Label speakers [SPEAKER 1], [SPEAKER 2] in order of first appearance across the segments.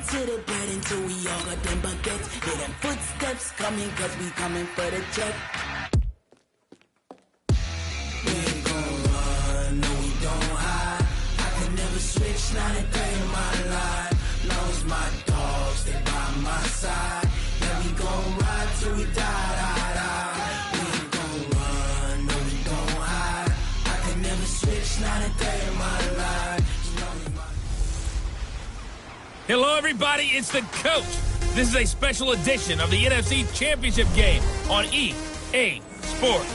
[SPEAKER 1] to the bread until we all got them baguettes. Hear them footsteps coming, cause we coming for the check. We ain't gon' run, no we don't hide. I can never switch, not a day in my life. Long as my dogs, they by my side. Yeah, we gon' ride till we die, die, die. We ain't gon' run, no we don't hide. I can never switch, not a day in my life.
[SPEAKER 2] Hello, everybody. It's the coach. This is a special edition of the NFC Championship game on EA Sports.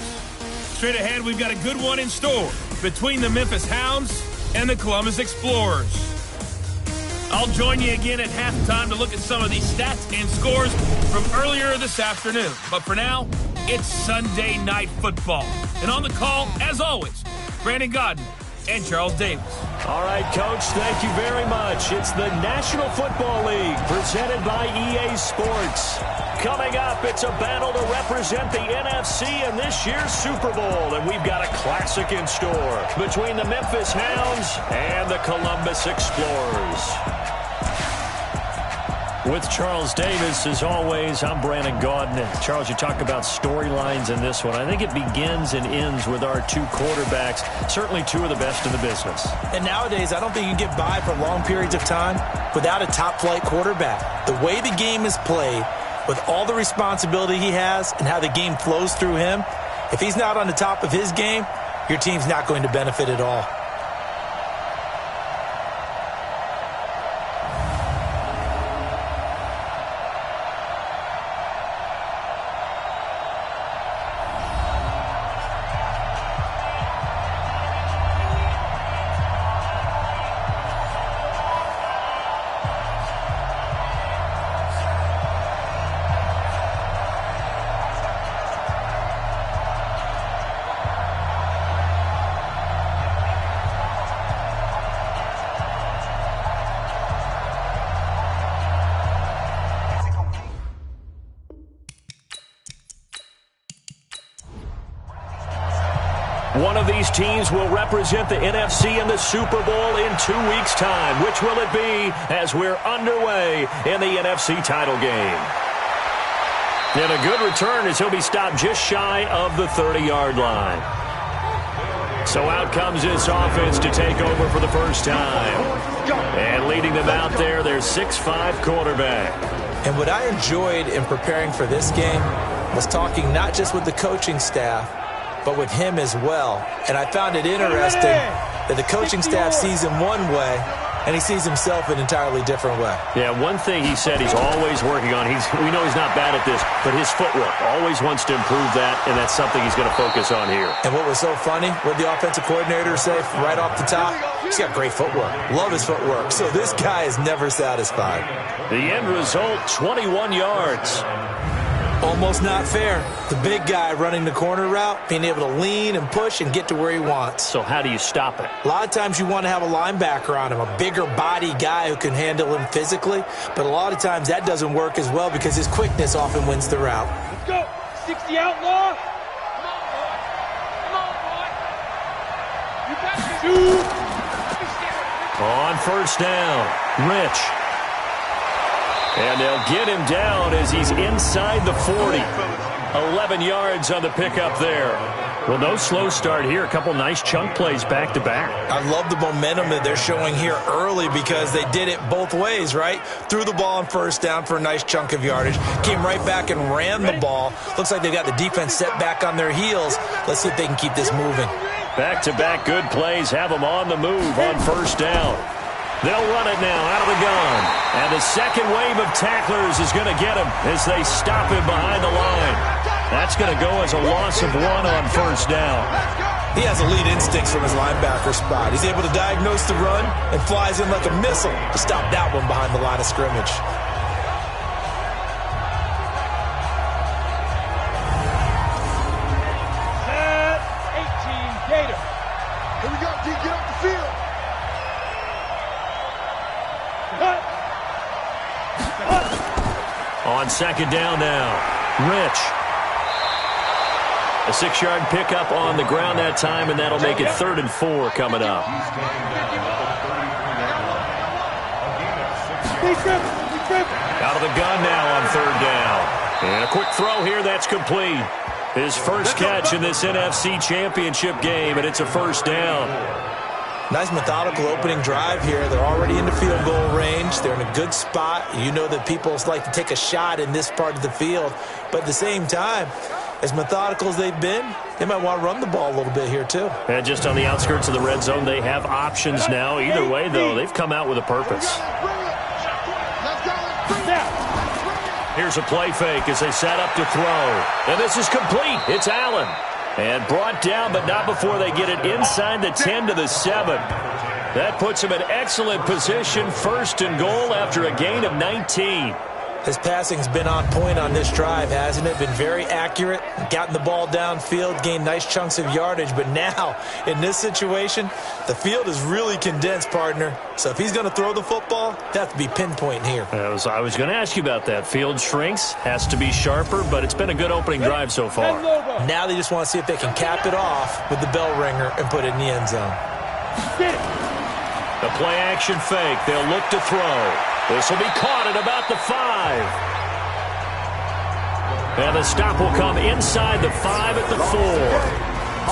[SPEAKER 2] Straight ahead, we've got a good one in store between the Memphis Hounds and the Columbus Explorers. I'll join you again at halftime to look at some of these stats and scores from earlier this afternoon. But for now, it's Sunday Night Football. And on the call, as always, Brandon Godden and Charles Davis.
[SPEAKER 3] All right, Coach, thank you very much. It's the National Football League presented by EA Sports. Coming up, it's a battle to represent the NFC in this year's Super Bowl, and we've got a classic in store between the Memphis Hounds and the Columbus Explorers. With Charles Davis, as always, I'm Brandon Gaudin. And Charles, you talk about storylines in this one. I think it begins and ends with our two quarterbacks, certainly two of the best in the business.
[SPEAKER 4] And nowadays, I don't think you can get by for long periods of time without a top-flight quarterback. The way the game is played, with all the responsibility he has and how the game flows through him, if he's not on the top of his game, your team's not going to benefit at all.
[SPEAKER 3] One of these teams will represent the NFC in the Super Bowl in 2 weeks' time. Which will it be as we're underway in the NFC title game? And a good return as he'll be stopped just shy of the 30-yard line. So out comes this offense to take over for the first time. And leading them out there, their 6'5" quarterback.
[SPEAKER 4] And what I enjoyed in preparing for this game was talking not just with the coaching staff, but with him as well. And I found it interesting that the coaching staff sees him one way, and he sees himself an entirely different way.
[SPEAKER 3] Yeah, one thing he said he's always working on, we know he's not bad at this, but his footwork, always wants to improve that, and that's something he's going to focus on here.
[SPEAKER 4] And what was so funny, what the offensive coordinator say right off the top? He's got great footwork. Love his footwork. So this guy is never satisfied.
[SPEAKER 3] The end result, 21 yards.
[SPEAKER 4] Almost not fair. The big guy running the corner route, being able to lean and push and get to where he wants.
[SPEAKER 3] So how do you stop it?
[SPEAKER 4] A lot of times you want to have a linebacker on him, a bigger body guy who can handle him physically. But a lot of times that doesn't work as well because his quickness often wins the route.
[SPEAKER 5] Let's go. 60 outlaw. Come on, boy. You got to shoot.
[SPEAKER 3] On first down, Rich. And they'll get him down as he's inside the 40. 11 yards on the pickup there. Well, no slow start here. A couple nice chunk plays back-to-back.
[SPEAKER 4] I love the momentum that they're showing here early because they did it both ways, right? Threw the ball on first down for a nice chunk of yardage. Came right back and ran the ball. Looks like they've got the defense set back on their heels. Let's see if they can keep this moving.
[SPEAKER 3] Back-to-back good plays have them on the move on first down. They'll run it now out of the gun. And the second wave of tacklers is going to get him as they stop him behind the line. That's going to go as a loss of 1 on first down.
[SPEAKER 4] He has elite instincts from his linebacker spot. He's able to diagnose the run and flies in like a missile to stop that one behind the line of scrimmage.
[SPEAKER 5] Set, 18, Gator. Here we go, D, get off the field.
[SPEAKER 3] On second down now, Rich. A 6-yard pickup on the ground that time, and that'll make it 3rd and 4 coming up.
[SPEAKER 5] Defense.
[SPEAKER 3] Out of the gun now on third down. And a quick throw here that's complete. His first catch in this NFC Championship game, and it's a first down.
[SPEAKER 4] Nice methodical opening drive here. They're already in the field goal range. They're in a good spot. You know that people like to take a shot in this part of the field. But at the same time, as methodical as they've been, they might want to run the ball a little bit here too.
[SPEAKER 3] And just on the outskirts of the red zone, they have options now. Either way, though, they've come out with a purpose. Here's a play fake as they set up to throw. And this is complete. It's Allen. And brought down, but not before they get it inside the 10 to the 7. That puts him in excellent position, first and goal after a gain of 19.
[SPEAKER 4] His passing's been on point on this drive, hasn't it? Been very accurate, gotten the ball downfield, gained nice chunks of yardage. But now, in this situation, the field is really condensed, partner. So if he's going to throw the football, that has to be pinpoint here.
[SPEAKER 3] I was going to ask you about that. Field shrinks, has to be sharper, but it's been a good opening drive so far.
[SPEAKER 4] Now they just want to see if they can cap it off with the bell ringer and put it in the end zone.
[SPEAKER 3] The play action fake. They'll look to throw. This will be caught at about the 5. And the stop will come inside the 5 at the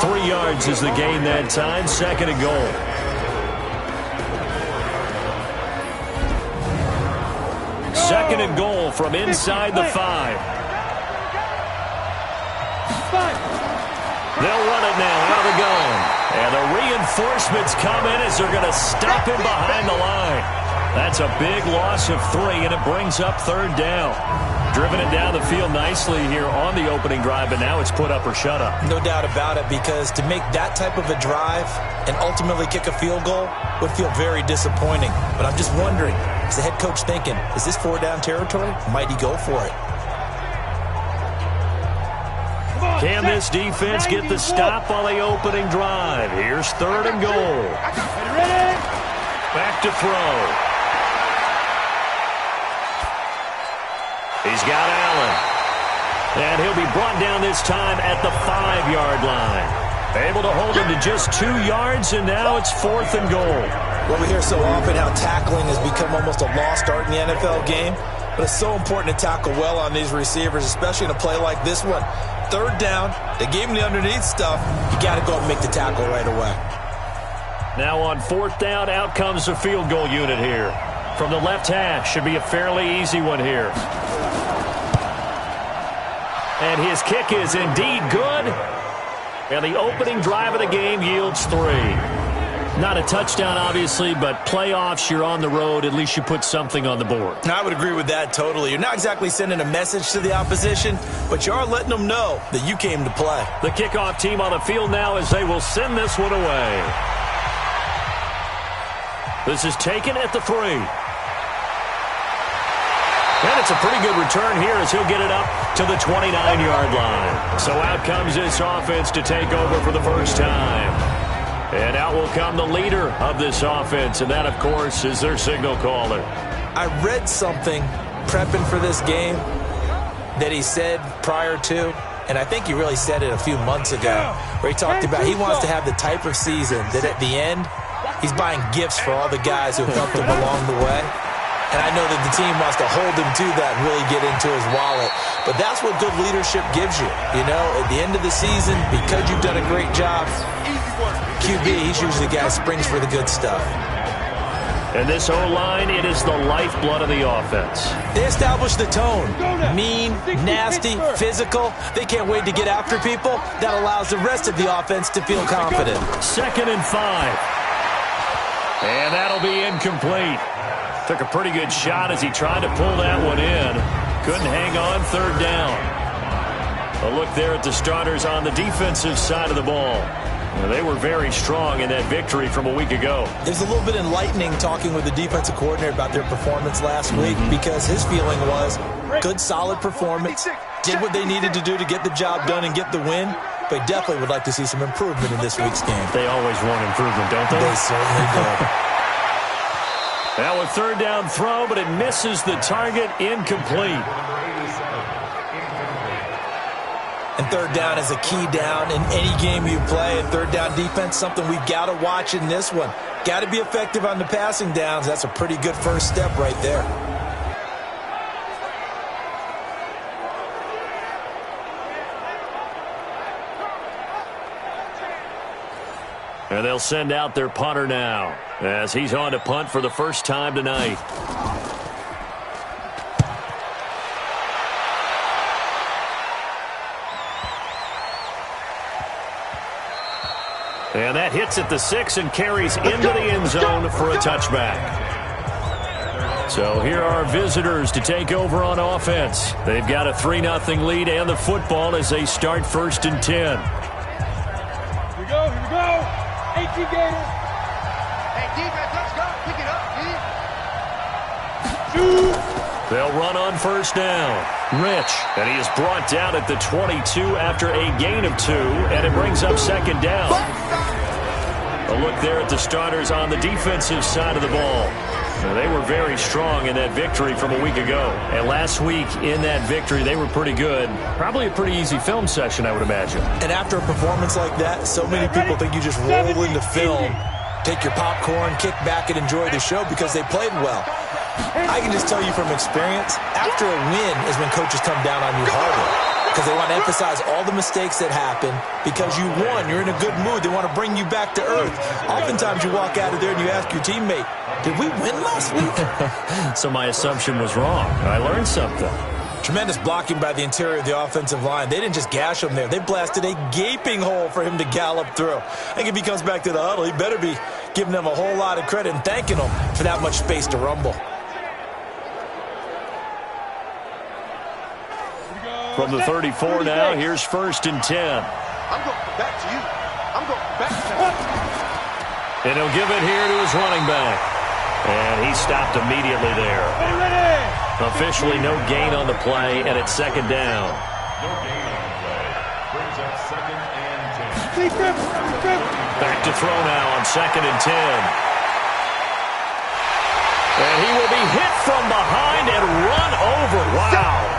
[SPEAKER 3] 4. 3 yards is the gain that time. Second and goal. Second and goal from inside the 5. They'll run it now out of the gun. And the reinforcements come in as they're going to stop him behind the line. That's a big loss of 3, and it brings up third down. Driven it down the field nicely here on the opening drive, but now it's put up or shut up.
[SPEAKER 4] No doubt about it, because to make that type of a drive and ultimately kick a field goal would feel very disappointing. But I'm just wondering, is the head coach thinking, is this 4-down territory? Might he go for it?
[SPEAKER 3] Can this defense get the stop on the opening drive? Here's third and goal. Back to throw. He's got Allen. And he'll be brought down this time at the 5-yard line. Able to hold him to just 2 yards, and now it's fourth and goal.
[SPEAKER 4] Well, we hear so often how tackling has become almost a lost art in the NFL game. But it's so important to tackle well on these receivers, especially in a play like this one. Third down, they gave him the underneath stuff. You got to go and make the tackle right away.
[SPEAKER 3] Now on fourth down, out comes the field goal unit here. From the left hash, should be a fairly easy one here. And his kick is indeed good. And the opening drive of the game yields 3. Not a touchdown, obviously, but playoffs, you're on the road. At least you put something on the board.
[SPEAKER 4] I would agree with that totally. You're not exactly sending a message to the opposition, but you are letting them know that you came to play.
[SPEAKER 3] The kickoff team on the field now as they will send this one away. This is taken at the 3. And it's a pretty good return here as he'll get it up to the 29-yard line. So out comes this offense to take over for the first time. And out will come the leader of this offense, and that, of course, is their signal caller.
[SPEAKER 4] I read something prepping for this game that he said prior to, and I think he really said it a few months ago, where he talked about he wants to have the type of season that at the end, he's buying gifts for all the guys who have helped him along the way. And I know that the team wants to hold him to that and really get into his wallet. But that's what good leadership gives you. You know, at the end of the season, because you've done a great job, QB, he's usually the guy who springs for the good stuff.
[SPEAKER 3] And this O-line, it is the lifeblood of the offense.
[SPEAKER 4] They establish the tone. Mean, nasty, physical. They can't wait to get after people. That allows the rest of the offense to feel confident.
[SPEAKER 3] 2nd and 5. And that'll be incomplete. Took a pretty good shot as he tried to pull that one in. Couldn't hang on, third down. A look there at the starters on the defensive side of the ball. They were very strong in that victory from a week ago.
[SPEAKER 4] It was a little bit enlightening talking with the defensive coordinator about their performance last week, because his feeling was good, solid performance. Did what they needed to do to get the job done and get the win, but definitely would like to see some improvement in this week's game.
[SPEAKER 3] They always want improvement, don't they?
[SPEAKER 4] They certainly do.
[SPEAKER 3] Now a third down throw, but it misses the target, incomplete.
[SPEAKER 4] And third down is a key down in any game you play. And third down defense, something we've got to watch in this one. Got to be effective on the passing downs. That's a pretty good first step right there.
[SPEAKER 3] And they'll send out their punter now as he's on to punt for the first time tonight. And that hits at the 6 and carries into the end zone for a touchback. So here are our visitors to take over on offense. They've got a 3-0 lead and the football as they start 1st and 10.
[SPEAKER 5] Here we go, 18 Gators.
[SPEAKER 6] Hey, defense, let's go. Pick it up,
[SPEAKER 5] Shoot.
[SPEAKER 3] They'll run on 1st down. Rich, and he is brought down at the 22 after a gain of 2, and it brings up 2nd down. A look there at the starters on the defensive side of the ball. Now, they were very strong in that victory from a week ago. And last week in that victory, they were pretty good. Probably a pretty easy film session, I would imagine.
[SPEAKER 4] And after a performance like that, so many people think you just roll into film, take your popcorn, kick back, and enjoy the show because they played well. I can just tell you from experience, after a win is when coaches come down on you harder because they want to emphasize all the mistakes that happen. Because you won, you're in a good mood. They want to bring you back to earth. Oftentimes you walk out of there and you ask your teammate, did we win last week?
[SPEAKER 3] So my assumption was wrong. I learned something.
[SPEAKER 4] Tremendous blocking by the interior of the offensive line. They didn't just gash him there. They blasted a gaping hole for him to gallop through. I think if he comes back to the huddle, he better be giving them a whole lot of credit and thanking them for that much space to rumble.
[SPEAKER 3] From the 34 now, here's 1st and 10.
[SPEAKER 6] I'm going back to you. I'm going back to you.
[SPEAKER 3] And he'll give it here to his running back. And he stopped immediately there. Officially no gain on the play, and it's 2nd down.
[SPEAKER 7] No gain on the play. Brings up 2nd and 10.
[SPEAKER 3] Back to throw now on 2nd and 10. And he will be hit from behind and run over. Wow.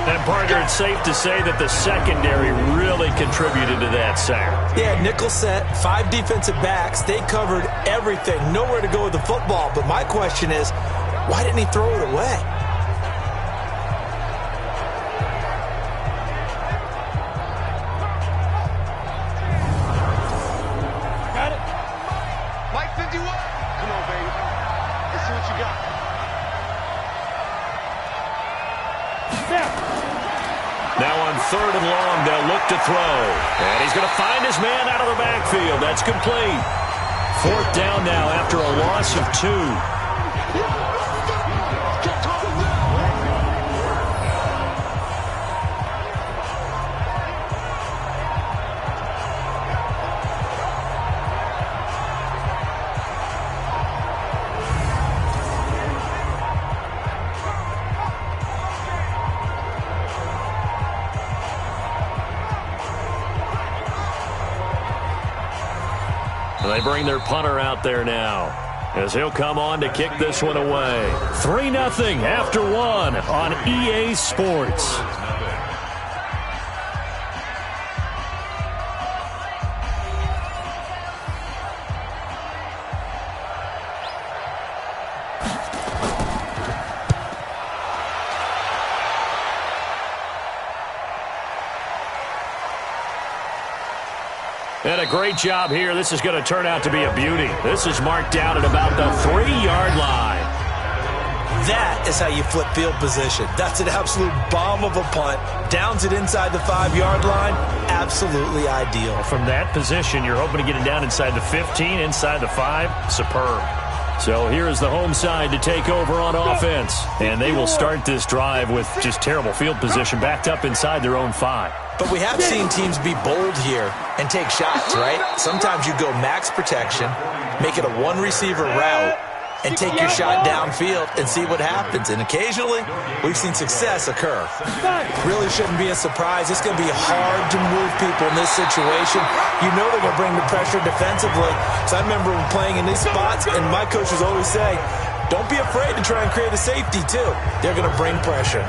[SPEAKER 3] And, partner, it's safe to say that the secondary really contributed to that sack.
[SPEAKER 4] Yeah, nickel set, 5 defensive backs. They covered everything. Nowhere to go with the football. But my question is, why didn't he throw it away?
[SPEAKER 5] Got it.
[SPEAKER 6] Mike 51. Come on, baby. Let's see what you got.
[SPEAKER 3] Now on 3rd and long, they'll look to throw. And he's going to find his man out of the backfield. That's complete. 4th down now after a loss of 2. They bring their punter out there now as he'll come on to kick this one away. 3-0 after 1 on EA Sports. And a great job here. This is going to turn out to be a beauty. This is marked down at about the 3-yard line.
[SPEAKER 4] That is how you flip field position. That's an absolute bomb of a punt. Downs it inside the 5-yard line. Absolutely ideal.
[SPEAKER 3] From that position, you're hoping to get it down inside the 15, inside the 5. Superb. So here is the home side to take over on offense. And they will start this drive with just terrible field position backed up inside their own 5.
[SPEAKER 4] But we have seen teams be bold here and take shots, right? Sometimes you go max protection, make it a one-receiver route, and take your shot downfield and see what happens. And occasionally, we've seen success occur. Really shouldn't be a surprise. It's going to be hard to move people in this situation. You know they're going to bring the pressure defensively. So I remember playing in these spots, and my coaches always say, don't be afraid to try and create a safety, too. They're going to bring pressure.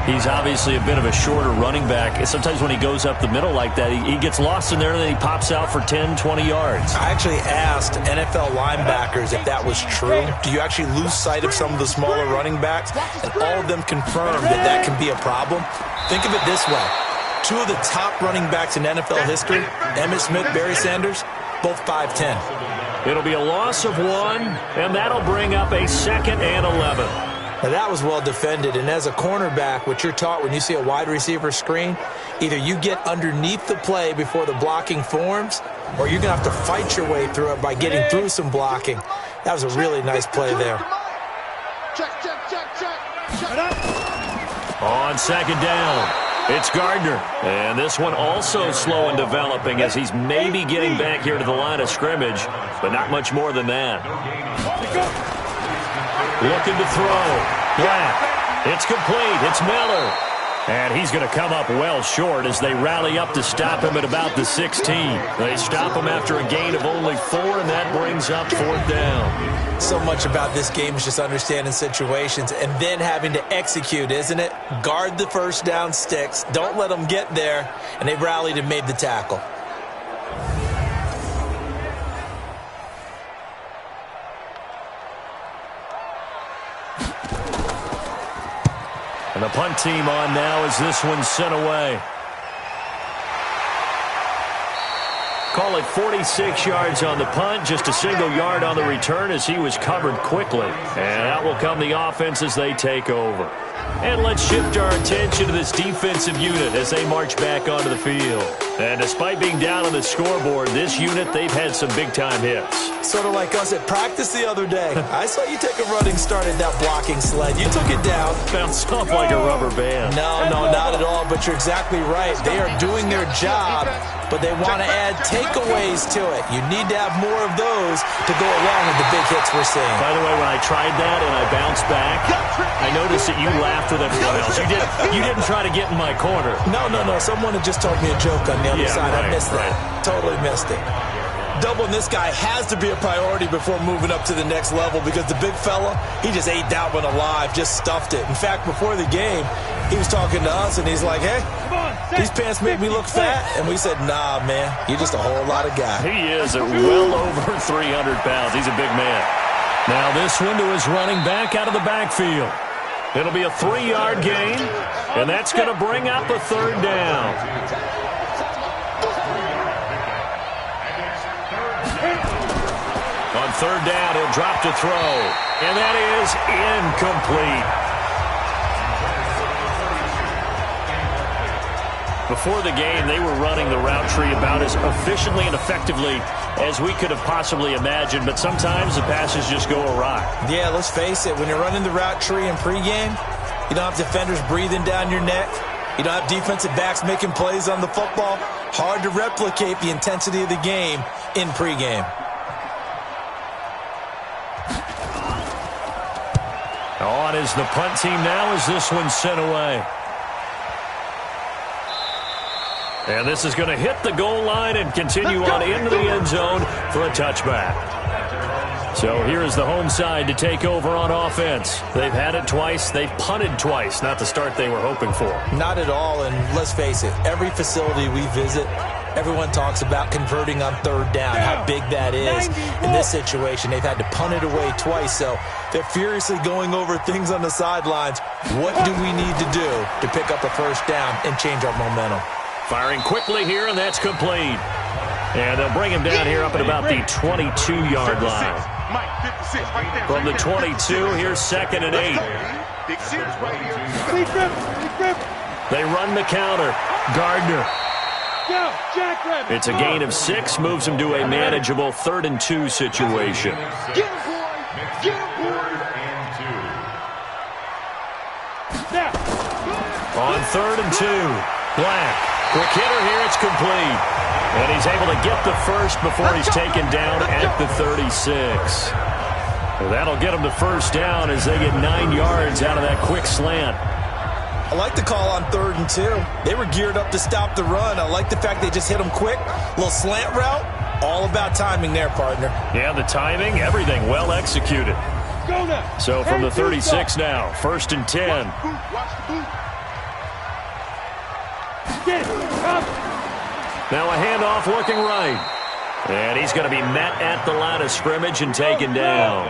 [SPEAKER 3] He's obviously a bit of a shorter running back. Sometimes when he goes up the middle like that, he gets lost in there and then he pops out for 10, 20 yards.
[SPEAKER 4] I actually asked NFL linebackers if that was true. Do you actually lose sight of some of the smaller running backs? And all of them confirmed that that can be a problem. Think of it this way. Two of the top running backs in NFL history, Emmitt Smith, Barry Sanders, both 5'10".
[SPEAKER 3] It'll be a loss of 1, and that'll bring up a 2nd and 11.
[SPEAKER 4] Now that was well defended, and as a cornerback, what you're taught when you see a wide receiver screen, either you get underneath the play before the blocking forms, or you're going to have to fight your way through it by getting through some blocking. That was a really nice play there.
[SPEAKER 3] On 2nd down, it's Gardner. And this one also slow in developing as he's maybe getting back here to the line of scrimmage, but not much more than that. Looking to throw. Black. It's complete. It's Miller. And he's going to come up well short as they rally up to stop him at about the 16. They stop him after a gain of only 4, and that brings up 4th down.
[SPEAKER 4] So much about this game is just understanding situations and then having to execute, isn't it? Guard the first down sticks. Don't let them get there. And they rallied and made the tackle.
[SPEAKER 3] And the punt team on now as this one's sent away. Call it 46 yards on the punt, just a single yard on the return as he was covered quickly. And out will come the offense as they take over. And let's shift our attention to this defensive unit as they march back onto the field. And despite being down on the scoreboard, this unit, they've had some big-time hits.
[SPEAKER 4] Sort of like us at practice the other day. I saw you take a running start at that blocking sled. You took it down.
[SPEAKER 3] Bounced off like a rubber band.
[SPEAKER 4] No, not at all, but you're exactly right. They are doing their job, but they want to add takeaways to it. You need to have more of those to go along with the big hits we're seeing.
[SPEAKER 3] By the way, when I tried that and I bounced back, I noticed that you laughed with everyone else. You didn't try to get in my corner.
[SPEAKER 4] No. Someone had just told me a joke on the other side.
[SPEAKER 3] Right,
[SPEAKER 4] I missed that. Totally missed it. Doubling this guy has to be a priority before moving up to the next level because the big fella, he just ate that one alive, just stuffed it. In fact, before the game, he was talking to us, and he's like, hey, these pants make me look fat. And we said, nah, man, you're just a whole lot of guy.
[SPEAKER 3] He is at well over 300 pounds. He's a big man. Now this one to his running back out of the backfield. It'll be a 3-yard gain, and that's going to bring up a 3rd down. On 3rd down, he'll drop to throw, and that is incomplete. Before the game, they were running the route tree about as efficiently and effectively as we could have possibly imagined, but sometimes the passes just go awry.
[SPEAKER 4] Yeah, let's face it. When you're running the route tree in pregame, you don't have defenders breathing down your neck. You don't have defensive backs making plays on the football. Hard to replicate the intensity of the game in pregame.
[SPEAKER 3] On is the punt team now as this one's sent away. And this is going to hit the goal line and continue on into the end zone for a touchback. So here is the home side to take over on offense. They've had it twice. They've punted twice. Not the start they were hoping for.
[SPEAKER 4] Not at all, and let's face it, every facility we visit, everyone talks about converting on 3rd down, how big that is. In this situation, they've had to punt it away twice, so they're furiously going over things on the sidelines. What do we need to do to pick up a 1st down and change our momentum?
[SPEAKER 3] Firing quickly here, and that's complete. And they'll bring him down here up at about the 22-yard line. From the 22, here's 2nd and 8. They run the counter. Gardner. It's a gain of 6, moves him to a manageable 3rd and 2 situation. On 3rd and 2, Black. Quick hitter here, it's complete. And he's able to get the first before he's taken down at the 36. That'll get him the 1st down as they get 9 yards out of that quick slant.
[SPEAKER 4] I like the call on 3rd and 2. They were geared up to stop the run. I like the fact they just hit him quick. Little slant route. All about timing there, partner.
[SPEAKER 3] Yeah, the timing, everything well executed. So from the 36 now, 1st and 10. Now a handoff looking right. And he's going to be met at the line of scrimmage and taken down.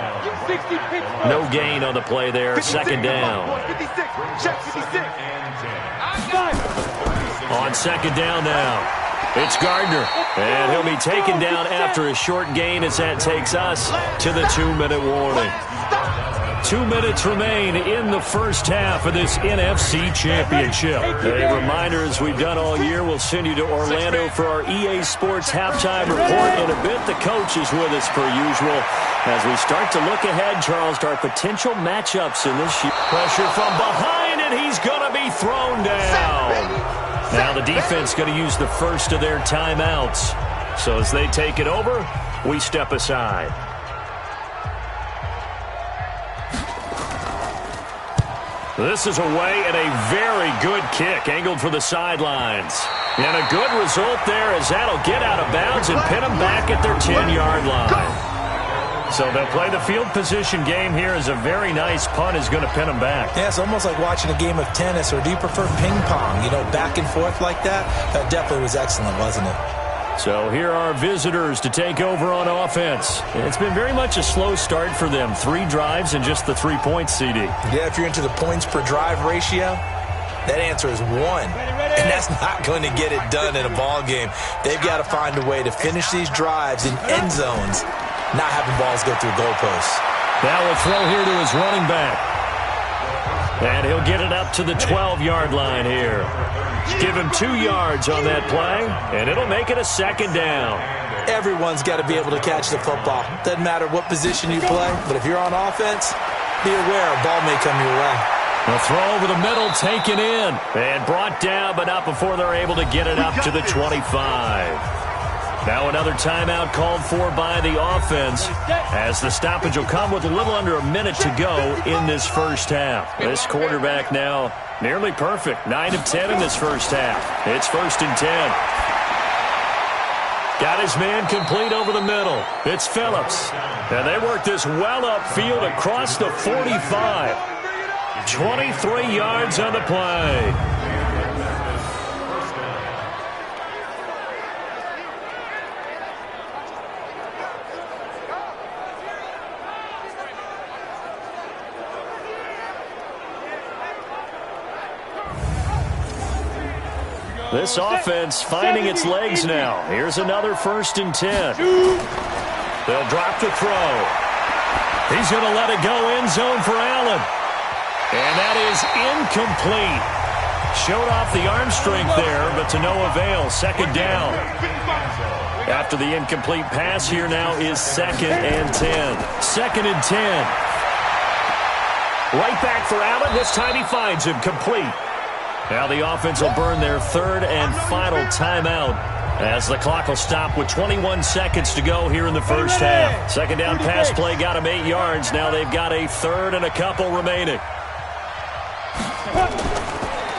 [SPEAKER 3] No gain on the play there. 2nd down. On second down now, it's Gardner. And he'll be taken down after a short gain as that takes us to the 2-minute warning. 2 minutes remain in the first half of this NFC Championship. A reminder, as we've done all year, we'll send you to Orlando for our EA Sports halftime report in a bit. The coach is with us per usual as we start to look ahead, Charles, to our potential matchups in this year. Pressure from behind, and he's going to be thrown down. Now the defense going to use the first of their timeouts. So as they take it over, we step aside. This is away and a very good kick angled for the sidelines. And a good result there as that'll get out of bounds and pin them back at their 10-yard line. So they'll play the field position game here as a very nice punt is going to pin them back.
[SPEAKER 4] Yeah, it's almost like watching a game of tennis, or do you prefer ping pong? You know, back and forth like that? That definitely was excellent, wasn't it?
[SPEAKER 3] So here are visitors to take over on offense. It's been very much a slow start for them. 3 drives and just the 3 points, CD.
[SPEAKER 4] Yeah, if you're into the points per drive ratio, that answer is 1. And that's not going to get it done in a ball game. They've got to find a way to finish these drives in end zones, not having balls go through goalposts.
[SPEAKER 3] Now a throw here to his running back. And he'll get it up to the 12-yard line here. Give him 2 yards on that play, and it'll make it a second down.
[SPEAKER 4] Everyone's got to be able to catch the football. Doesn't matter what position you play, but if you're on offense, be aware a ball may come your way.
[SPEAKER 3] A throw over the middle, taken in, and brought down, but not before they're able to get it up to the 25. Now another timeout called for by the offense as the stoppage will come with a little under a minute to go in this first half. This quarterback now nearly perfect. 9 of 10 in this first half. It's 1st and 10. Got his man complete over the middle. It's Phillips. And they work this well upfield across the 45. 23 yards on the play. This offense finding its legs now. Here's another 1st and 10. They'll drop the throw. He's going to let it go end zone for Allen. And that is incomplete. Showed off the arm strength there, but to no avail. 2nd down. After the incomplete pass, here now is 2nd and 10. 2nd and 10. Right back for Allen. This time he finds him complete. Now the offense will burn their 3rd and final timeout as the clock will stop with 21 seconds to go here in the first half. 2nd down pass play got him 8 yards. Now they've got a 3rd and a couple remaining.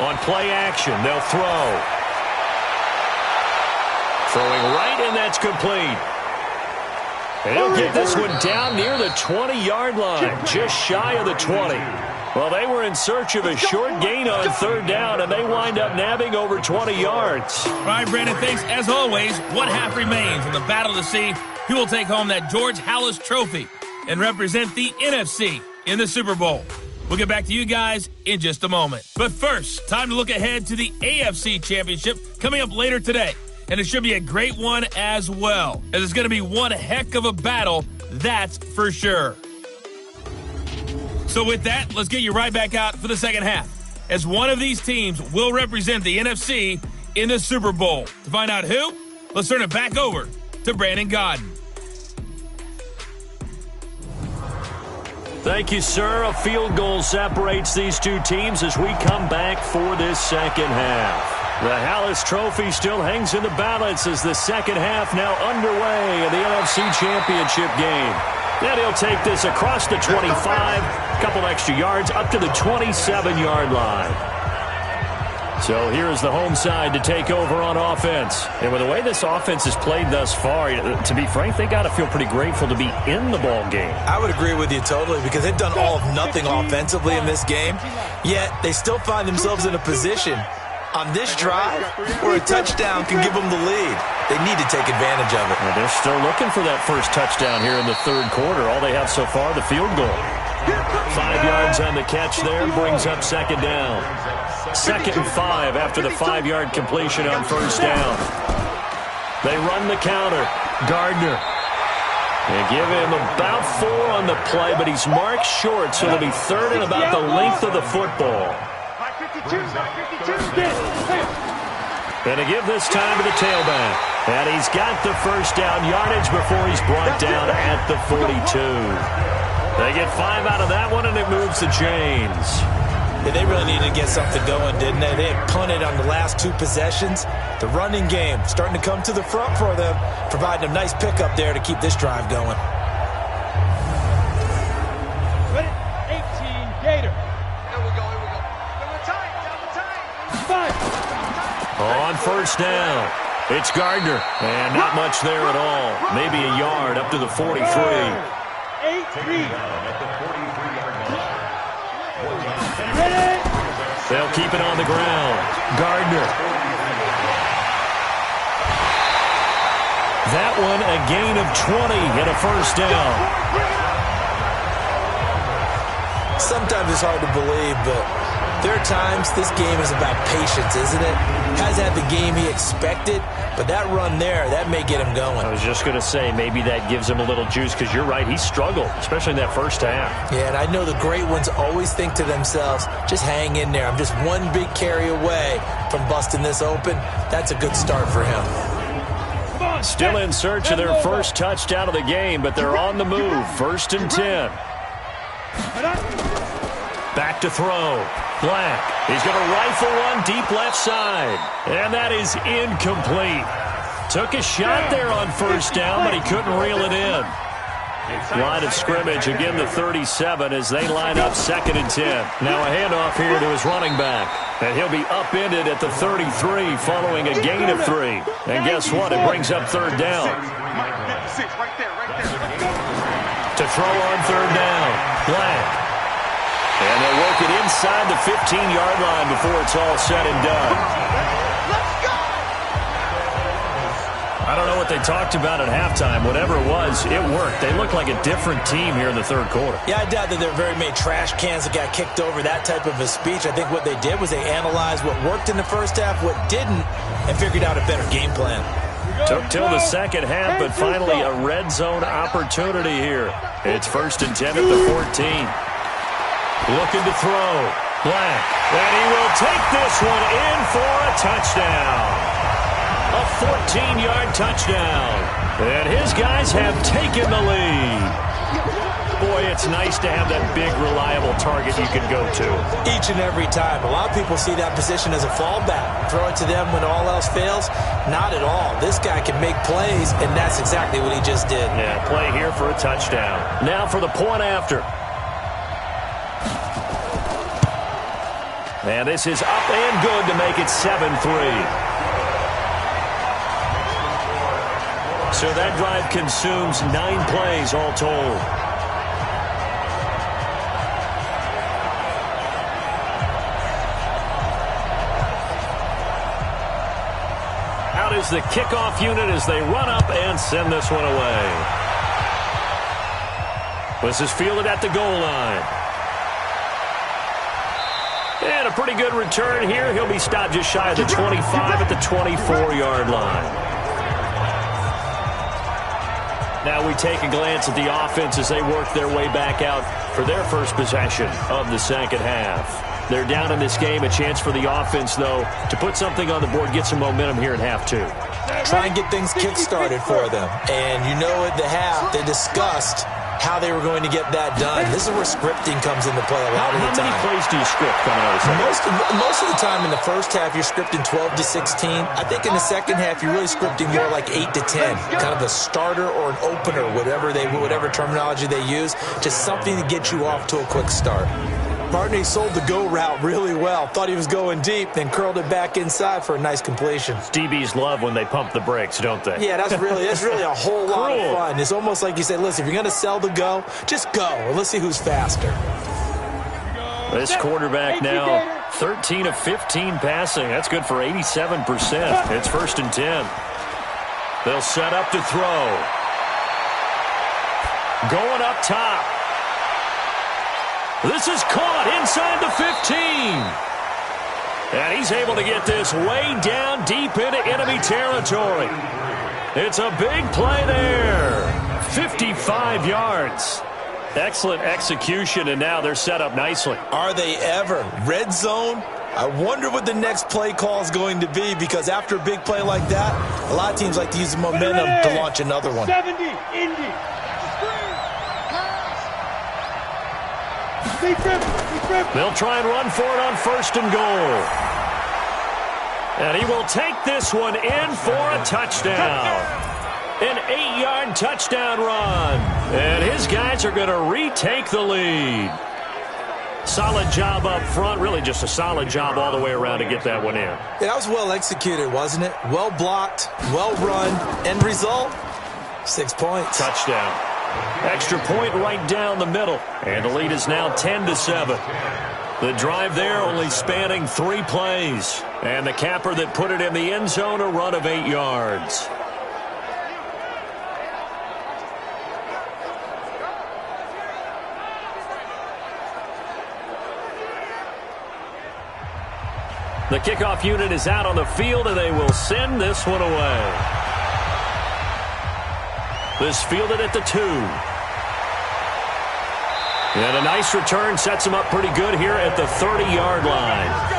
[SPEAKER 3] On play action, they'll throw. Throwing right, and that's complete. And he'll get this one down near the 20-yard line, just shy of the 20. Well, they were in search of a short gain on 3rd down, and they wind up nabbing over 20 yards.
[SPEAKER 2] All right, Brandon, thanks. As always, one half remains in the battle to see who will take home that George Halas trophy and represent the NFC in the Super Bowl. We'll get back to you guys in just a moment. But first, time to look ahead to the AFC Championship coming up later today. And it should be a great one as well, as it's going to be one heck of a battle, that's for sure. So with that, let's get you right back out for the second half, as one of these teams will represent the NFC in the Super Bowl. To find out who, let's turn it back over to Brandon Godden.
[SPEAKER 3] Thank you, sir. A field goal separates these two teams as we come back for this second half. The Halas Trophy still hangs in the balance as the second half now underway in the NFC Championship game. Then he'll take this across the 25, a couple extra yards up to the 27-yard line. So here is the home side to take over on offense. And with the way this offense has played thus far, to be frank, they got to feel pretty grateful to be in the ball game.
[SPEAKER 4] I would agree with you totally, because they've done all of nothing offensively in this game, yet they still find themselves in a position on this drive where a touchdown can give them the lead. They need to take advantage of it.
[SPEAKER 3] Well, they're still looking for that first touchdown here in the third quarter. All they have so far, the field goal. 5 yards on the catch there, brings up second down. 2nd and 5 after the 5-yard completion on first down. They run the counter. Gardner. They give him about 4 on the play, but he's marked short, so it'll be 3rd and about the length of the football. And to give this time to the tailback. And he's got the first down yardage before he's brought down at the 42. They get 5 out of that one, and it moves the chains.
[SPEAKER 4] Yeah, they really needed to get something going, didn't they? They had punted on the last 2 possessions. The running game starting to come to the front for them, providing a nice pickup there to keep this drive going.
[SPEAKER 5] 18, Gator.
[SPEAKER 6] Here we go. Double time.
[SPEAKER 3] On first down, it's Gardner. And not much there at all. Maybe a yard up to the 43.
[SPEAKER 5] 8-3.
[SPEAKER 3] They'll keep it on the ground. Gardner. That one a gain of 20 and a first down.
[SPEAKER 4] Sometimes it's hard to believe, but there are times this game is about patience, isn't it? Has had the game he expected, but that run there, that may get him going.
[SPEAKER 3] I was just going to say, maybe that gives him a little juice, because you're right, he struggled, especially in that first half.
[SPEAKER 4] Yeah, and I know the great ones always think to themselves, just hang in there. I'm just one big carry away from busting this open. That's a good start for him.
[SPEAKER 3] Still in search of their first touchdown of the game, but they're on the move. 1st and 10. Back to throw. Black. He's going to rifle one deep left side. And that is incomplete. Took a shot there on first down, but he couldn't reel it in. Line of scrimmage, again the 37 as they line up 2nd and 10. Now a handoff here to his running back. And he'll be upended at the 33 following a gain of 3. And guess what? It brings up 3rd down. To throw on 3rd down. Black. And they'll work it inside the 15-yard line before it's all said and done. I don't know what they talked about at halftime. Whatever it was, it worked. They looked like a different team here in the 3rd quarter.
[SPEAKER 4] Yeah, I doubt that there are very many trash cans that got kicked over, that type of a speech. I think what they did was they analyzed what worked in the first half, what didn't, and figured out a better game plan.
[SPEAKER 3] Took till the 2nd half, but finally a red zone opportunity here. It's 1st and 10 at the 14. Looking to throw. Black. And he will take this one in for a touchdown. A 14-yard touchdown. And his guys have taken the lead. Boy, it's nice to have that big, reliable target you can go to.
[SPEAKER 4] Each and every time. A lot of people see that position as a fallback. Throw it to them when all else fails. Not at all. This guy can make plays, and that's exactly what he just did.
[SPEAKER 3] Yeah, play here for a touchdown. Now for the point after. And this is up and good to make it 7-3. So that drive consumes 9 plays all told. Out is the kickoff unit as they run up and send this one away. This is fielded at the goal line. And a pretty good return here. He'll be stopped just shy of the 25 at the 24-yard line. Now we take a glance at the offense as they work their way back out for their first possession of the 2nd half. They're down in this game. A chance for the offense, though, to put something on the board, get some momentum here in half 2.
[SPEAKER 4] Try and get things kick-started for them. And you know at the half, they discussed how they were going to get that done. This is where scripting comes into play a lot of the time.
[SPEAKER 3] How many plays do you script coming out of the second?
[SPEAKER 4] Most of the time in the first half, you're scripting 12 to 16. I think in the second half, you're really scripting more like 8 to 10. Kind of a starter or an opener, whatever terminology they use. Just something to get you off to a quick start. Barney sold the go route really well. Thought he was going deep, then curled it back inside for a nice completion.
[SPEAKER 3] DBs love when they pump the brakes, don't they?
[SPEAKER 4] Yeah, that's really a whole lot of fun. It's almost like you say, listen, if you're going to sell the go, just go. And let's see who's faster.
[SPEAKER 3] This quarterback now, 13 of 15 passing. That's good for 87%. It's 1st and 10. They'll set up to throw. Going up top. This is caught inside the 15. And he's able to get this way down deep into enemy territory. It's a big play there. 55 yards. Excellent execution, and now they're set up nicely.
[SPEAKER 4] Are they ever? Red zone? I wonder what the next play call is going to be, because after a big play like that, a lot of teams like to use the momentum to launch another one.
[SPEAKER 5] 70, Indy.
[SPEAKER 3] They'll try and run for it on 1st and goal. And he will take this one in for a touchdown. An 8-yard touchdown run. And his guys are going to retake the lead. Solid job up front. Really just a solid job all the way around to get that one in.
[SPEAKER 4] That was well executed, wasn't it? Well blocked, well run. End result, 6 points.
[SPEAKER 3] Touchdown. Extra point right down the middle. And the lead is now 10-7. The drive there only spanning 3 plays. And the capper that put it in the end zone, a run of 8 yards. The kickoff unit is out on the field, and they will send this one away. This fielded at the 2. And a nice return sets him up pretty good here at the 30-yard line.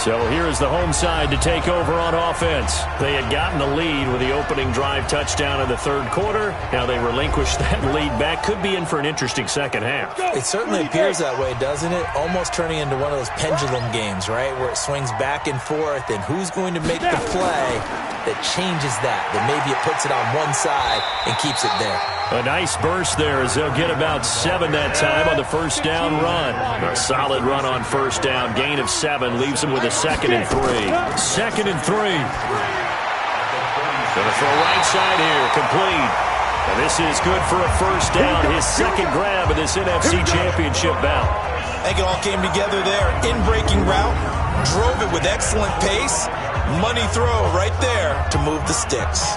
[SPEAKER 3] So here is the home side to take over on offense. They had gotten the lead with the opening drive touchdown in the 3rd quarter. Now they relinquish that lead back. Could be in for an interesting second half.
[SPEAKER 4] It certainly appears that way, doesn't it? Almost turning into one of those pendulum games, right, where it swings back and forth, and who's going to make the play that changes that maybe it puts it on one side and keeps it there.
[SPEAKER 3] A nice burst there as they'll get about 7 that time on the 1st down run. A solid run on 1st down. Gain of 7 leaves them with a 2nd and 3. 2nd and 3. Gonna throw right side here. Complete. And this is good for a 1st down. His 2nd grab of this NFC Championship bout.
[SPEAKER 4] I think it all came together there. In-breaking route. Drove it with excellent pace. Money throw right there to move the sticks.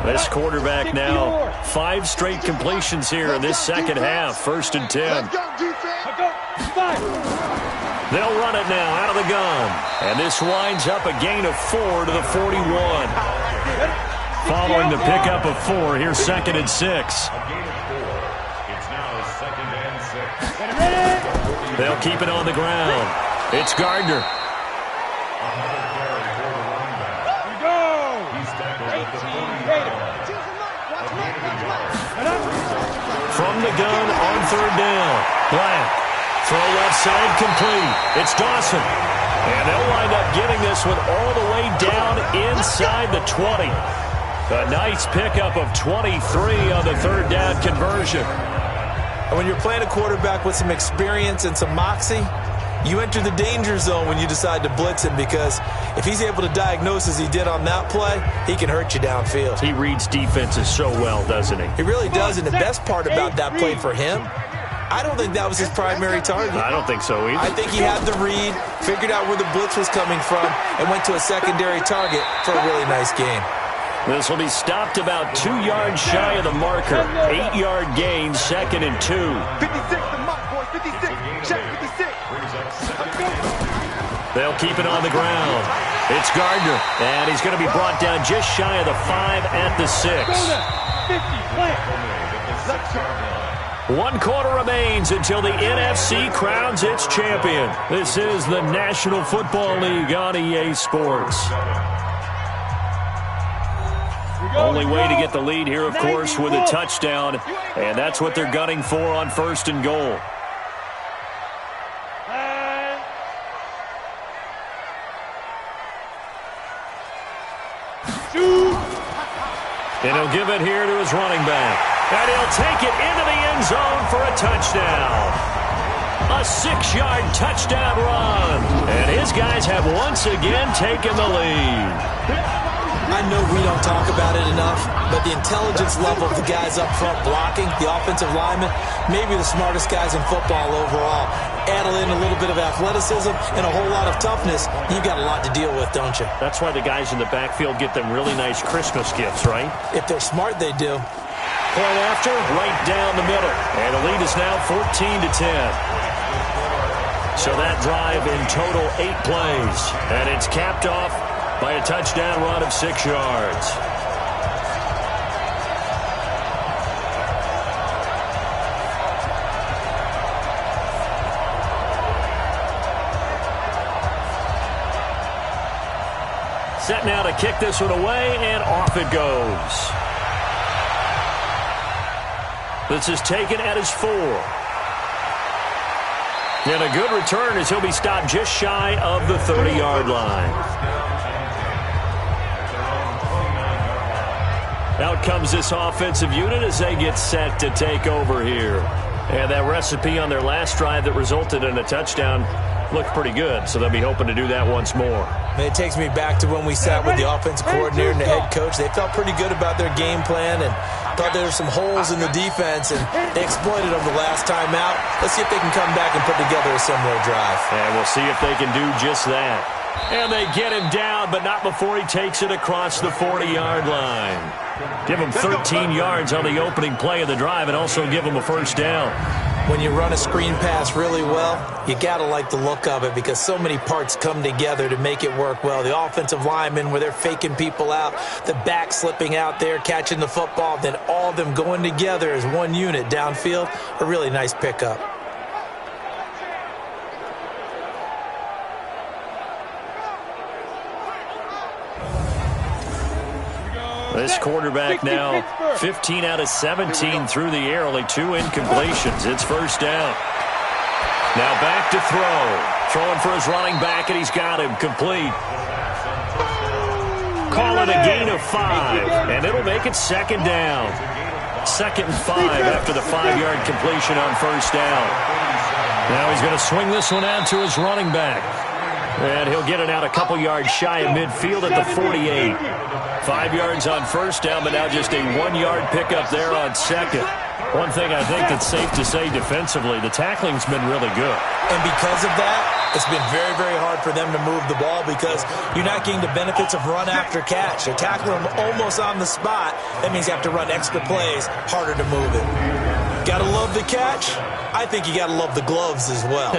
[SPEAKER 3] This quarterback now 5 straight completions here in this second half. 1st and 10. They'll run it now out of the gun. And this winds up a gain of 4 to the 41. Following the pickup of 4, here's 2nd and 6.
[SPEAKER 7] A gain of 4. It's now 2nd and 6.
[SPEAKER 3] They'll keep it on the ground. It's Gardner. From the gun on 3rd down. Black. Throw left side complete. It's Dawson. And they'll wind up getting this one all the way down inside the 20. A nice pickup of 23 on the 3rd down conversion.
[SPEAKER 4] And when you're playing a quarterback with some experience and some moxie, you enter the danger zone when you decide to blitz him, because if he's able to diagnose as he did on that play, he can hurt you downfield.
[SPEAKER 3] He reads defenses so well, doesn't he?
[SPEAKER 4] He really does, and the best part about that play for him, I don't think that was his primary target.
[SPEAKER 3] I don't think so either.
[SPEAKER 4] I think he had the read, figured out where the blitz was coming from, and went to a secondary target for a really nice game.
[SPEAKER 3] This will be stopped about 2 yards shy of the marker. 8-yard gain, 2nd and 2.
[SPEAKER 6] 56, the mark, boy, 56. Check 56.
[SPEAKER 3] They'll keep it on the ground. It's Gardner, and he's going to be brought down just shy of the 5 at the 6. 1 quarter remains until the NFC crowns its champion. This is the National Football League on EA Sports. Only way to get the lead here, of course, with a touchdown, and that's what they're gunning for on 1st and goal. And he'll give it here to his running back. And he'll take it into the end zone for a touchdown. A 6-yard touchdown run. And his guys have once again taken the lead.
[SPEAKER 4] I know we don't talk about it enough, but the intelligence level of the guys up front blocking, the offensive linemen, maybe the smartest guys in football overall. Add in a little bit of athleticism and a whole lot of toughness, you've got a lot to deal with, don't you?
[SPEAKER 3] That's why the guys in the backfield get them really nice Christmas gifts, right?
[SPEAKER 4] If they're smart, they do.
[SPEAKER 3] Point after, right down the middle. And the lead is now 14-10. So that drive in total 8 plays. And it's capped off by a touchdown run of 6 yards. Set now to kick this one away, and off it goes. This is taken at his 4. And a good return as he'll be stopped just shy of the 30-yard line. Out comes this offensive unit as they get set to take over here. And that recipe on their last drive that resulted in a touchdown looked pretty good, so they'll be hoping to do that once more.
[SPEAKER 4] And it takes me back to when we sat with the offensive coordinator and the head coach. They felt pretty good about their game plan and thought there were some holes in the defense, and they exploited them the last time out. Let's see if they can come back and put together a similar drive.
[SPEAKER 3] And we'll see if they can do just that. And they get him down, but not before he takes it across the 40-yard line. Give him 13 yards on the opening play of the drive and also give him a first down.
[SPEAKER 4] When you run a screen pass really well, you got to like the look of it because so many parts come together to make it work well. The offensive linemen, where they're faking people out, the back slipping out there, catching the football, then all of them going together as one unit downfield, a really nice pickup.
[SPEAKER 3] This quarterback now 15 out of 17 through the air, only 2 incompletions. It's first down. Now back to throw. Throwing for his running back, and he's got him complete. Call it a gain of 5, and it'll make it second down. 2nd and 5 after the 5-yard completion on first down. Now he's going to swing this one out to his running back. And he'll get it out a couple yards shy of midfield at the 48. 5 yards on first down, but now just a 1-yard pickup there on second. One thing I think that's safe to say defensively, the tackling's been really good.
[SPEAKER 4] And because of that, it's been very, very hard for them to move the ball because you're not getting the benefits of run after catch. They're tackling them almost on the spot. That means you have to run extra plays, harder to move it. Gotta love the catch. I think you gotta love the gloves as well.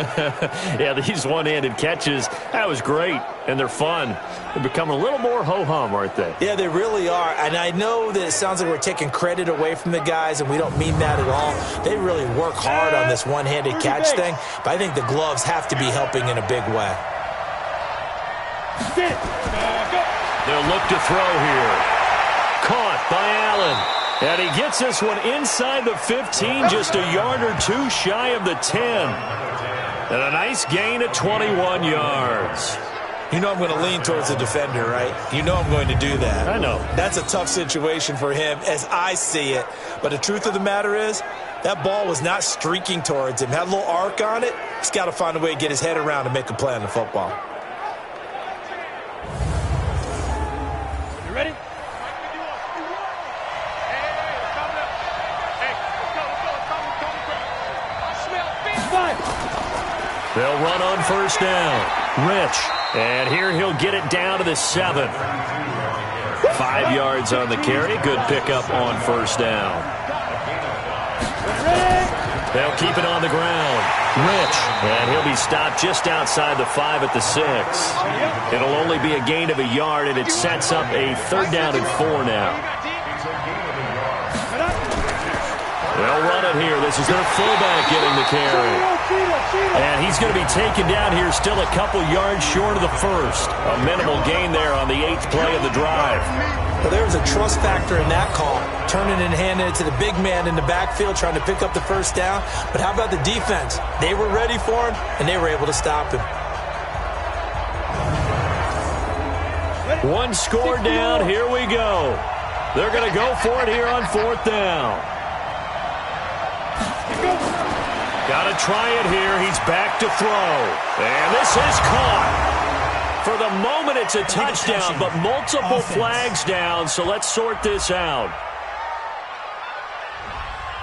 [SPEAKER 3] Yeah, these one-handed catches, that was great, and they're fun. They're becoming a little more ho-hum, aren't they?
[SPEAKER 4] Yeah, they really are, and I know that it sounds like we're taking credit away from the guys, and we don't mean that at all. They really work hard on this one-handed catch thing, but I think the gloves have to be helping in a big way.
[SPEAKER 3] They'll look to throw here. Caught by Allen. And he gets this one inside the 15, just a yard or 2 shy of the 10. And a nice gain of 21 yards.
[SPEAKER 4] You know I'm going to lean towards the defender, right? You know I'm going to do that.
[SPEAKER 3] I know.
[SPEAKER 4] That's a tough situation for him as I see it. But the truth of the matter is, that ball was not streaking towards him. Had a little arc on it. He's got to find a way to get his head around and make a play on the football.
[SPEAKER 5] You ready?
[SPEAKER 3] They'll run on first down. Rich. And here he'll get it down to the 7. 5 yards on the carry. Good pickup on first down. They'll keep it on the ground. Rich. And he'll be stopped just outside the 5 at the 6. It'll only be a gain of a yard, and it sets up a 3rd down and 4 now. They'll run it here. This is their fullback getting the carry. And he's going to be taken down here still a couple yards short of the 1st. A minimal gain there on the 8th play of the drive.
[SPEAKER 4] Well, there was a trust factor in that call. Turning and handing it to the big man in the backfield, trying to pick up the first down. But how about the defense? They were ready for him, and they were able to stop him.
[SPEAKER 3] One score down. Here we go. They're going to go for it here on 4th down. Got to try it here. He's back to throw. And this is caught. For the moment, it's a touchdown, but multiple flags down, so let's sort this out.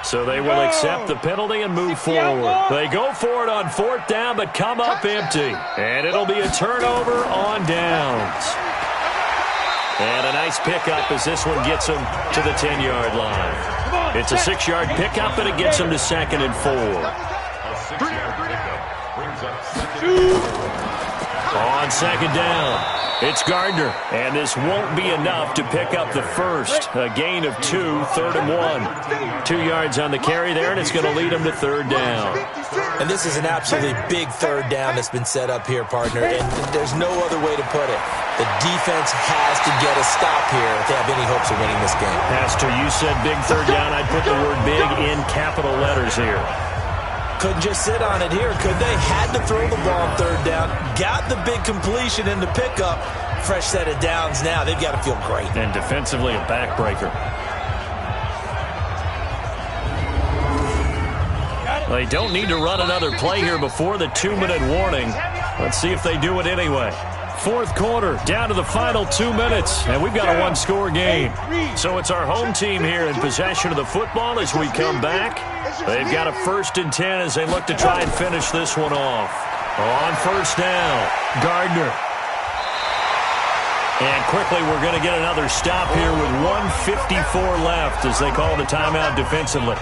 [SPEAKER 3] So they will accept the penalty and move forward. They go for it on 4th down, but come up empty. And it'll be a turnover on downs. And a nice pickup as this one gets them to the 10-yard line. It's a 6-yard pickup, and it gets them to 2nd and 4.
[SPEAKER 7] A 6-yard pickup brings up 2nd.
[SPEAKER 3] On 2nd down, it's Gardner, and this won't be enough to pick up the first. A gain of 2, 3rd and 1. 2 yards on the carry there, and it's going to lead them to 3rd down.
[SPEAKER 4] And this is an absolutely big 3rd down that's been set up here, partner, and there's no other way to put it. The defense has to get a stop here if they have any hopes of winning this game.
[SPEAKER 3] Pastor, you said big 3rd down. I'd put the word big in capital letters here.
[SPEAKER 4] Couldn't just sit on it here, could they? Had to throw the ball on 3rd down. Got the big completion in the pickup. Fresh set of downs now. They've got to feel great.
[SPEAKER 3] And defensively, a backbreaker. They don't need to run another play here before the 2-minute warning. Let's see if they do it anyway. 4th quarter, down to the final 2 minutes, and we've got a 1-score game. So it's our home team here in possession of the football as we come back. They've got a 1st and 10 as they look to try and finish this one off. On 1st down, Gardner. And quickly we're going to get another stop here with 1:54 left as they call the timeout defensively.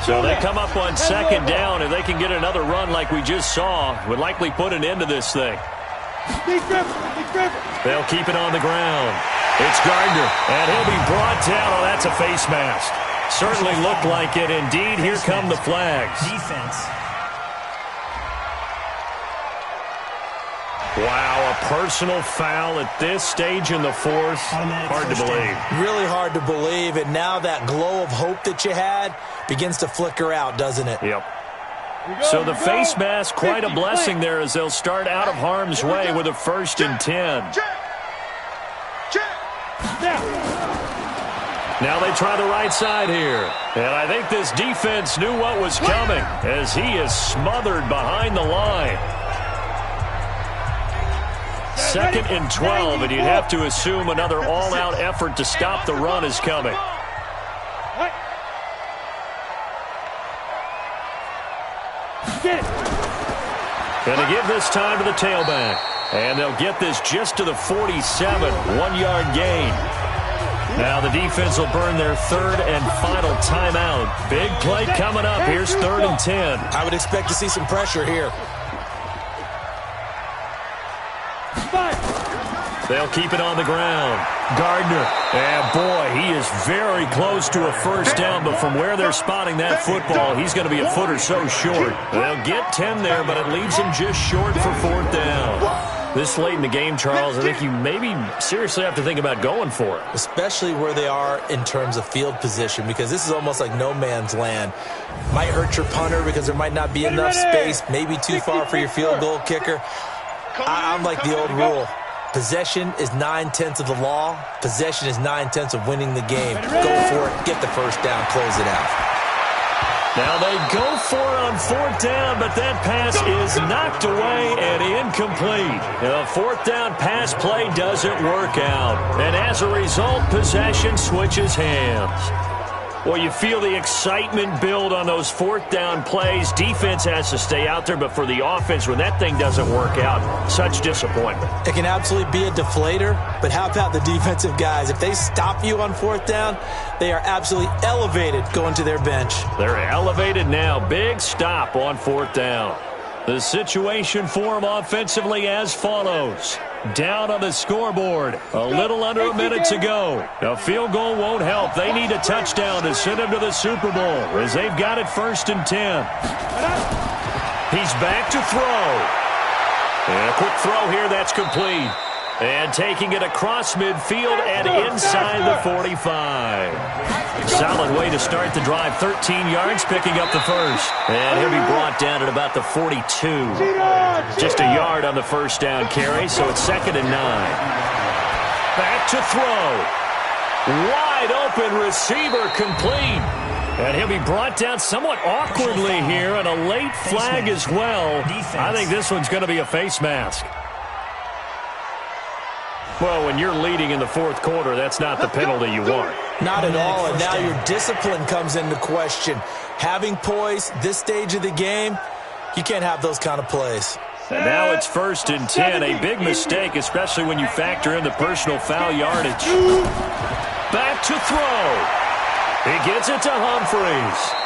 [SPEAKER 3] So they come up on 2nd down. If they can get another run like we just saw, would likely put an end to this thing. They'll keep it on the ground. It's Gardner, and he'll be brought down. Oh, that's a face mask. Certainly looked like it. Indeed, here come the flags.
[SPEAKER 8] Defense.
[SPEAKER 3] Wow, a personal foul at this stage in the 4th. Hard to believe.
[SPEAKER 4] Really hard to believe, and now that glow of hope that you had begins to flicker out, doesn't it?
[SPEAKER 3] Yep. So the face mask, quite a blessing there as they'll start out of harm's way with a 1st and 10. Now they try the right side here. And I think this defense knew what was coming as he is smothered behind the line. 2nd and 12, and you'd have to assume another all-out effort to stop the run is coming. Going to give this time to the tailback. And they'll get this just to the 47, 1-yard gain. Now the defense will burn their 3rd and final timeout. Big play coming up. Here's 3rd and 10.
[SPEAKER 4] I would expect to see some pressure here.
[SPEAKER 3] They'll keep it on the ground. Gardner. And boy, he is very close to a 1st down, but from where they're spotting that football, he's going to be a foot or so short. They'll get 10 there, but it leaves him just short for 4th down. This late in the game, Charles, I think you maybe seriously have to think about going for it.
[SPEAKER 4] Especially where they are in terms of field position, because this is almost like no man's land. Might hurt your punter because there might not be enough space, maybe too far for your field goal kicker. I'm like the old rule. Possession is 9/10 of the law. Possession is 9/10 of winning the game. Go for it. Get the 1st down. Close it out.
[SPEAKER 3] Now they go for it on 4th down, but that pass is knocked away and incomplete. The 4th down pass play doesn't work out. And as a result, possession switches hands. Well, you feel the excitement build on those 4th down plays. Defense has to stay out there, but for the offense, when that thing doesn't work out, such disappointment.
[SPEAKER 4] It can absolutely be a deflator, but how about the defensive guys? If they stop you on 4th down, they are absolutely elevated going to their bench.
[SPEAKER 3] They're elevated now. Big stop on 4th down. The situation for them offensively as follows. Down on the scoreboard. A little under a minute to go. A field goal won't help. They need a touchdown to send them to the Super Bowl as they've got it 1st and 10. He's back to throw. And a quick throw here. That's complete. And taking it across midfield and inside the 45. Solid way to start the drive. 13 yards, picking up the 1st. And he'll be brought down at about the 42. Just a yard on the 1st down carry, so it's 2nd and 9. Back to throw. Wide open receiver complete. And he'll be brought down somewhat awkwardly here, and a late flag as well. I think this one's going to be a face mask. Well, when you're leading in the 4th quarter, that's not the penalty you want.
[SPEAKER 4] Not at all, and now your discipline comes into question. Having poise this stage of the game, you can't have those kind of plays.
[SPEAKER 3] And now it's 1st and 10, a big mistake, especially when you factor in the personal foul yardage. Back to throw. He gets it to Humphries.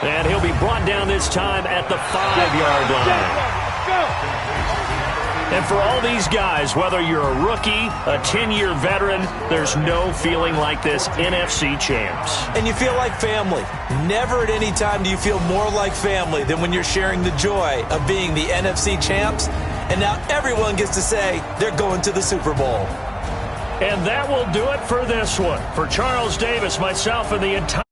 [SPEAKER 3] And he'll be brought down this time at the 5-yard line. And for all these guys, whether you're a rookie, a 10-year veteran, there's no feeling like this NFC champs.
[SPEAKER 4] And you feel like family. Never at any time do you feel more like family than when you're sharing the joy of being the NFC champs. And now everyone gets to say they're going to the Super Bowl.
[SPEAKER 3] And that will do it for this one. For Charles Davis, myself, and the entire